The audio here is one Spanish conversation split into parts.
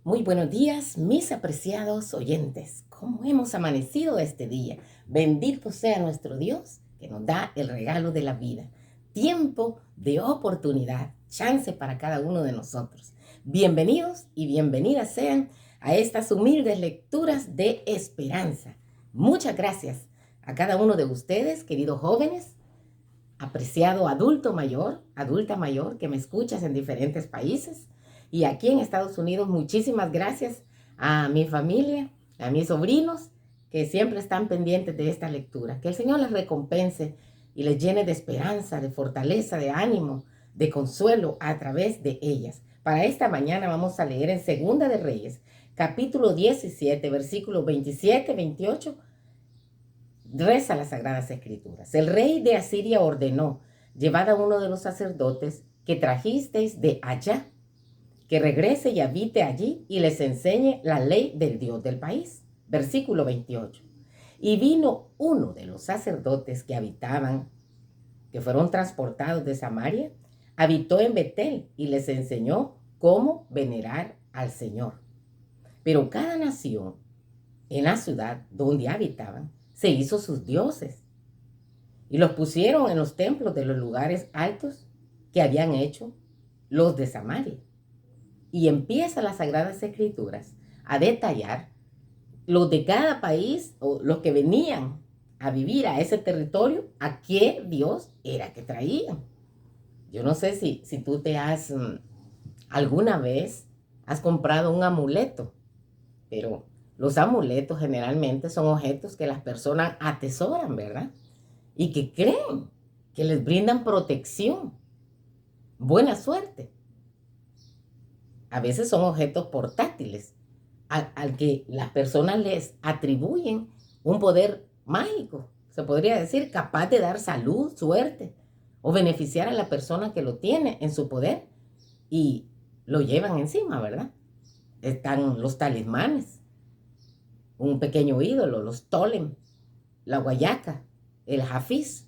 Muy buenos días, mis apreciados oyentes. ¿Cómo hemos amanecido este día? Bendito sea nuestro Dios que nos da el regalo de la vida. Tiempo de oportunidad, chance para cada uno de nosotros. Bienvenidos y bienvenidas sean a estas humildes lecturas de esperanza. Muchas gracias a cada uno de ustedes, queridos jóvenes, apreciado adulto mayor, adulta mayor, que me escuchas en diferentes países. Y aquí en Estados Unidos, muchísimas gracias a mi familia, a mis sobrinos, que siempre están pendientes de esta lectura. Que el Señor les recompense y les llene de esperanza, de fortaleza, de ánimo, de consuelo a través de ellas. Para esta mañana vamos a leer en Segunda de Reyes, capítulo 17, versículos 27, 28. Reza las Sagradas Escrituras. El rey de Asiria ordenó: llevad a uno de los sacerdotes que trajisteis de allá, que regrese y habite allí y les enseñe la ley del Dios del país. Versículo 28. Y vino uno de los sacerdotes que habitaban, que fueron transportados de Samaria, habitó en Betel y les enseñó cómo venerar al Señor. Pero cada nación en la ciudad donde habitaban se hizo sus dioses y los pusieron en los templos de los lugares altos que habían hecho los de Samaria. Y empieza las Sagradas Escrituras a detallar los de cada país o los que venían a vivir a ese territorio, a qué Dios era que traían. Yo no sé si tú te has alguna vez has comprado un amuleto, pero los amuletos generalmente son objetos que las personas atesoran, ¿verdad? Y que creen que les brindan protección, buena suerte. A veces son objetos portátiles al que las personas les atribuyen un poder mágico, se podría decir, capaz de dar salud, suerte o beneficiar a la persona que lo tiene en su poder y lo llevan encima, ¿verdad? Están los talismanes, un pequeño ídolo, los tolem, la guayaca, el hafiz.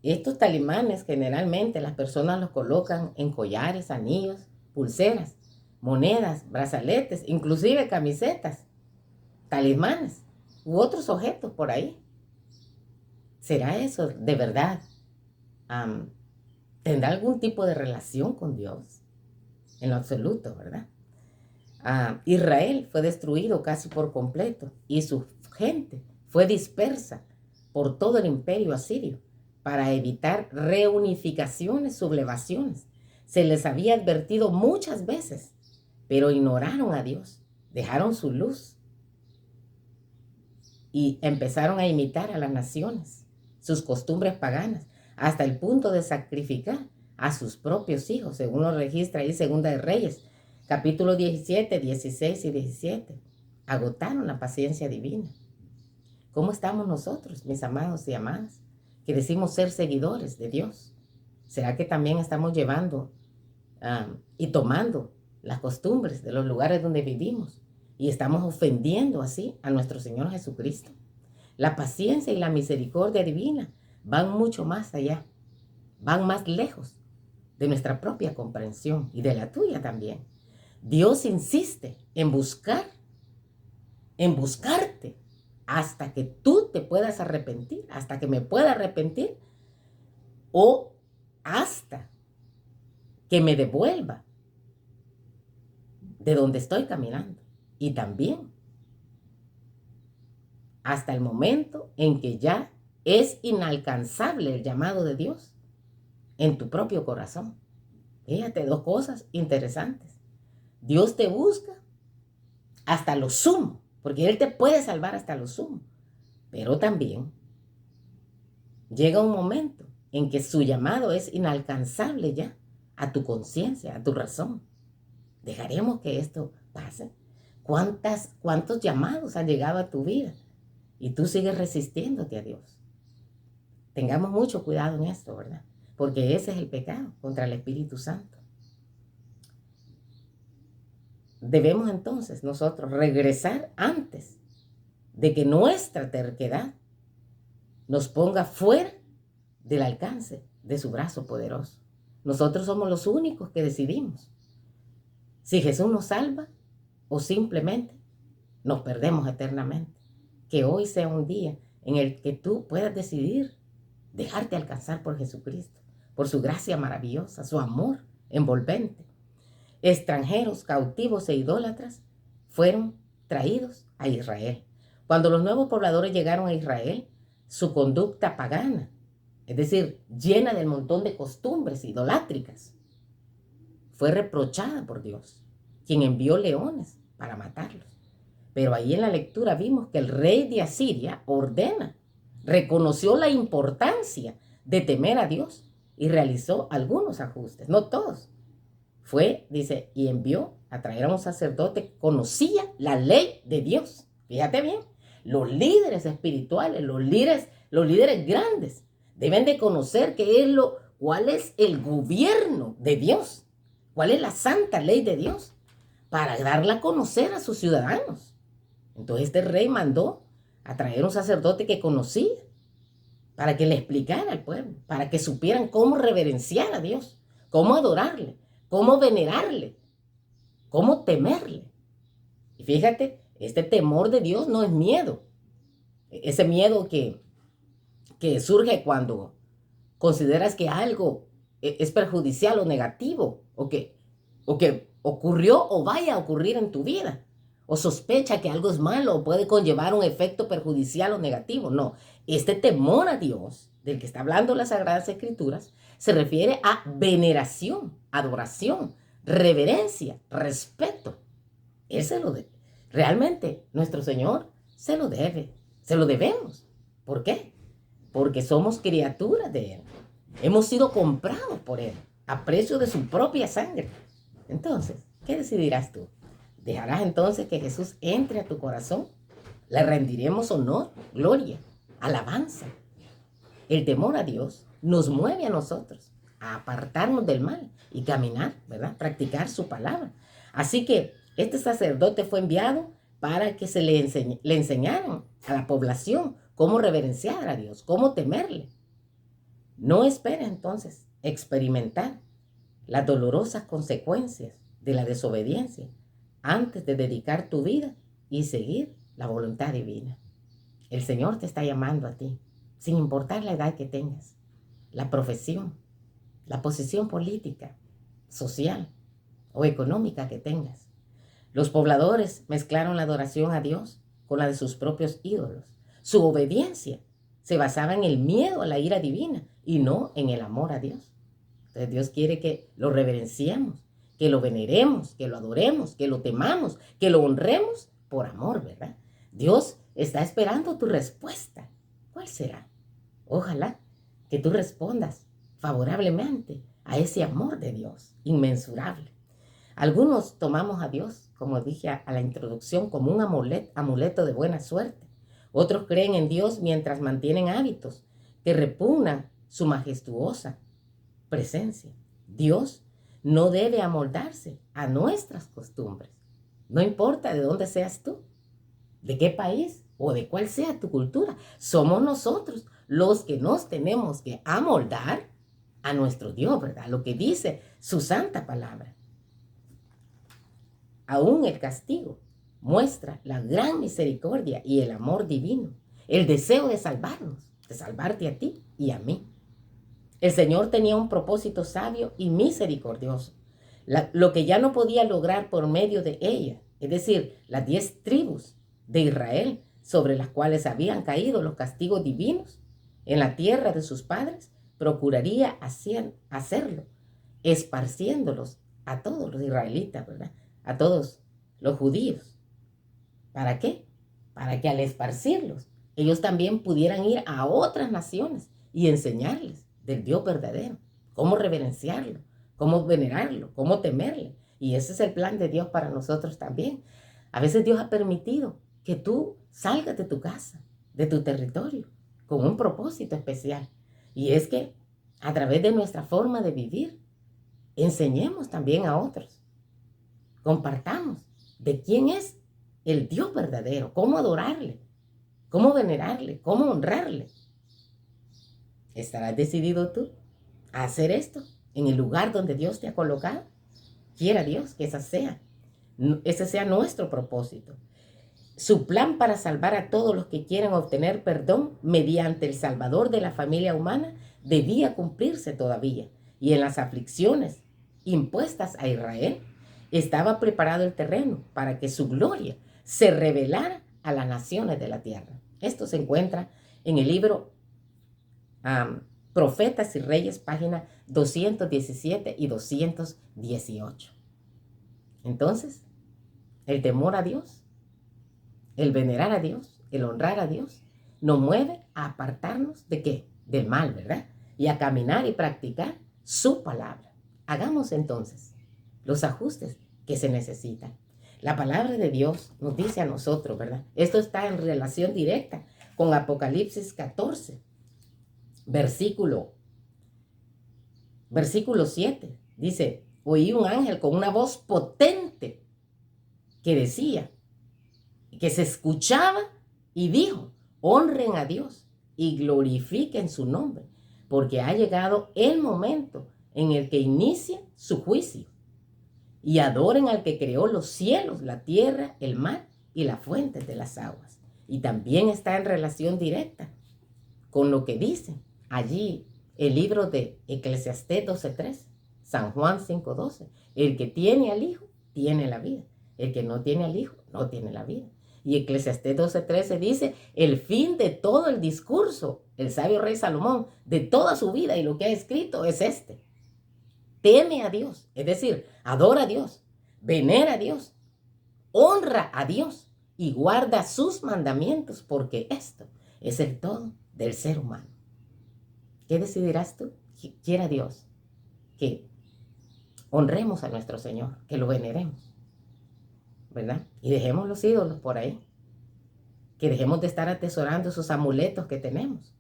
Estos talismanes generalmente las personas los colocan en collares, anillos, pulseras, monedas, brazaletes, inclusive camisetas, talismanes u otros objetos por ahí. ¿Será eso de verdad? ¿Tendrá algún tipo de relación con Dios? En lo absoluto, ¿verdad? Israel fue destruido casi por completo y su gente fue dispersa por todo el imperio asirio para evitar reunificaciones, sublevaciones. Se les había advertido muchas veces, pero ignoraron a Dios, dejaron su luz y empezaron a imitar a las naciones, sus costumbres paganas, hasta el punto de sacrificar a sus propios hijos, según lo registra ahí Segunda de Reyes, capítulo 17, 16 y 17. Agotaron la paciencia divina. ¿Cómo estamos nosotros, mis amados y amadas, que decimos ser seguidores de Dios? ¿Será que también estamos llevando y tomando las costumbres de los lugares donde vivimos y estamos ofendiendo así a nuestro Señor Jesucristo? La paciencia y la misericordia divina van mucho más allá, van más lejos de nuestra propia comprensión y de la tuya también. Dios insiste en buscarte hasta que tú te puedas arrepentir, hasta que me pueda arrepentir o hasta que me devuelva de donde estoy caminando. Y también hasta el momento en que ya es inalcanzable el llamado de Dios en tu propio corazón. Fíjate, dos cosas interesantes. Dios te busca hasta lo sumo, porque Él te puede salvar hasta lo sumo. Pero también llega un momento en que su llamado es inalcanzable ya a tu conciencia, a tu razón. ¿Dejaremos que esto pase? ¿Cuántos llamados han llegado a tu vida y tú sigues resistiéndote a Dios? Tengamos mucho cuidado en esto, ¿verdad? Porque ese es el pecado contra el Espíritu Santo. Debemos entonces nosotros regresar antes de que nuestra terquedad nos ponga fuera del alcance de su brazo poderoso. Nosotros somos los únicos que decidimos si Jesús nos salva o simplemente nos perdemos eternamente. Que hoy sea un día en el que tú puedas decidir dejarte alcanzar por Jesucristo, por su gracia maravillosa, su amor envolvente. Extranjeros, cautivos e idólatras fueron traídos a Israel. Cuando los nuevos pobladores llegaron a Israel, su conducta pagana, es decir, llena del montón de costumbres idolátricas, fue reprochada por Dios, quien envió leones para matarlos. Pero ahí en la lectura vimos que el rey de Asiria ordena, reconoció la importancia de temer a Dios y realizó algunos ajustes, no todos. Dice, y envió a traer a un sacerdote que conocía la ley de Dios. Fíjate bien, los líderes espirituales, los líderes grandes, deben de conocer cuál es el gobierno de Dios, cuál es la santa ley de Dios, para darla a conocer a sus ciudadanos. Entonces este rey mandó a traer un sacerdote que conocía, para que le explicara al pueblo, para que supieran cómo reverenciar a Dios, cómo adorarle, cómo venerarle, cómo temerle. Y fíjate, este temor de Dios no es miedo. Ese miedo que surge cuando consideras que algo es perjudicial o negativo, o que ocurrió o vaya a ocurrir en tu vida, o sospecha que algo es malo o puede conllevar un efecto perjudicial o negativo. No, este temor a Dios, del que está hablando las Sagradas Escrituras, se refiere a veneración, adoración, reverencia, respeto. Él se lo debe. Realmente, nuestro Señor se lo debe. Se lo debemos. ¿Por qué? Porque somos criaturas de Él. Hemos sido comprados por Él a precio de su propia sangre. Entonces, ¿qué decidirás tú? ¿Dejarás entonces que Jesús entre a tu corazón? ¿Le rendiremos honor, gloria, alabanza? El temor a Dios nos mueve a nosotros a apartarnos del mal y caminar, ¿verdad? Practicar su palabra. Así que este sacerdote fue enviado para que se le enseñaran a la población cómo reverenciar a Dios, cómo temerle. No esperes entonces experimentar las dolorosas consecuencias de la desobediencia antes de dedicar tu vida y seguir la voluntad divina. El Señor te está llamando a ti, sin importar la edad que tengas, la profesión, la posición política, social o económica que tengas. Los pobladores mezclaron la adoración a Dios con la de sus propios ídolos. Su obediencia se basaba en el miedo a la ira divina y no en el amor a Dios. Entonces Dios quiere que lo reverenciemos, que lo veneremos, que lo adoremos, que lo temamos, que lo honremos por amor, ¿verdad? Dios está esperando tu respuesta. ¿Cuál será? Ojalá que tú respondas favorablemente a ese amor de Dios, inmensurable. Algunos tomamos a Dios, como dije a la introducción, como un amuleto de buena suerte. Otros creen en Dios mientras mantienen hábitos que repugnan su majestuosa presencia. Dios no debe amoldarse a nuestras costumbres. No importa de dónde seas tú, de qué país o de cuál sea tu cultura. Somos nosotros los que nos tenemos que amoldar a nuestro Dios, ¿verdad? Lo que dice su santa palabra. Aún el castigo muestra la gran misericordia y el amor divino, el deseo de salvarnos, de salvarte a ti y a mí. El Señor tenía un propósito sabio y misericordioso, lo que ya no podía lograr por medio de ella, es decir, las 10 tribus de Israel sobre las cuales habían caído los castigos divinos en la tierra de sus padres, procuraría hacerlo, esparciéndolos a todos los israelitas, ¿verdad? A todos los judíos. ¿Para qué? Para que al esparcirlos, ellos también pudieran ir a otras naciones y enseñarles del Dios verdadero, cómo reverenciarlo, cómo venerarlo, cómo temerle. Y ese es el plan de Dios para nosotros también. A veces Dios ha permitido que tú salgas de tu casa, de tu territorio, con un propósito especial. Y es que a través de nuestra forma de vivir, enseñemos también a otros. Compartamos de quién es el Dios verdadero, cómo adorarle, cómo venerarle, cómo honrarle. ¿Estarás decidido tú a hacer esto en el lugar donde Dios te ha colocado? Quiera Dios que ese sea nuestro propósito. Su plan para salvar a todos los que quieran obtener perdón mediante el Salvador de la familia humana debía cumplirse todavía. Y en las aflicciones impuestas a Israel estaba preparado el terreno para que su gloria se revelara a las naciones de la tierra. Esto se encuentra en el libro Profetas y Reyes, páginas 217 y 218. Entonces, el temor a Dios, el venerar a Dios, el honrar a Dios, nos mueve a apartarnos ¿de qué? Del mal, ¿verdad? Y a caminar y practicar su palabra. Hagamos entonces los ajustes que se necesitan. La palabra de Dios nos dice a nosotros, ¿verdad? Esto está en relación directa con Apocalipsis 14, versículo 7. Dice, oí un ángel con una voz potente que decía, que se escuchaba y dijo, honren a Dios y glorifiquen su nombre, porque ha llegado el momento en el que inicia su juicio. Y adoren al que creó los cielos, la tierra, el mar y las fuentes de las aguas. Y también está en relación directa con lo que dice allí el libro de Eclesiastés 12:3, San Juan 5:12. El que tiene al Hijo tiene la vida. El que no tiene al Hijo no tiene la vida. Y Eclesiastés 12:13 dice, el fin de todo el discurso, el sabio rey Salomón, de toda su vida y lo que ha escrito es este. Teme a Dios, es decir, adora a Dios, venera a Dios, honra a Dios y guarda sus mandamientos, porque esto es el todo del ser humano. ¿Qué decidirás tú? Quiera Dios que honremos a nuestro Señor, que lo veneremos, ¿verdad? Y dejemos los ídolos por ahí, que dejemos de estar atesorando esos amuletos que tenemos.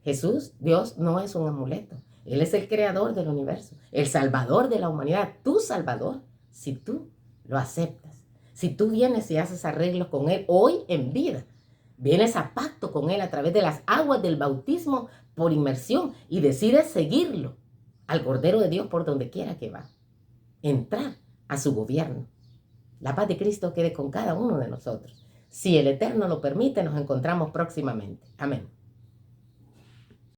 Jesús, Dios, no es un amuleto. Él es el creador del universo, el salvador de la humanidad, tu salvador, si tú lo aceptas. Si tú vienes y haces arreglos con Él hoy en vida, vienes a pacto con Él a través de las aguas del bautismo por inmersión y decides seguirlo, al Cordero de Dios por donde quiera que va, entrar a su gobierno. La paz de Cristo quede con cada uno de nosotros. Si el Eterno lo permite, nos encontramos próximamente. Amén.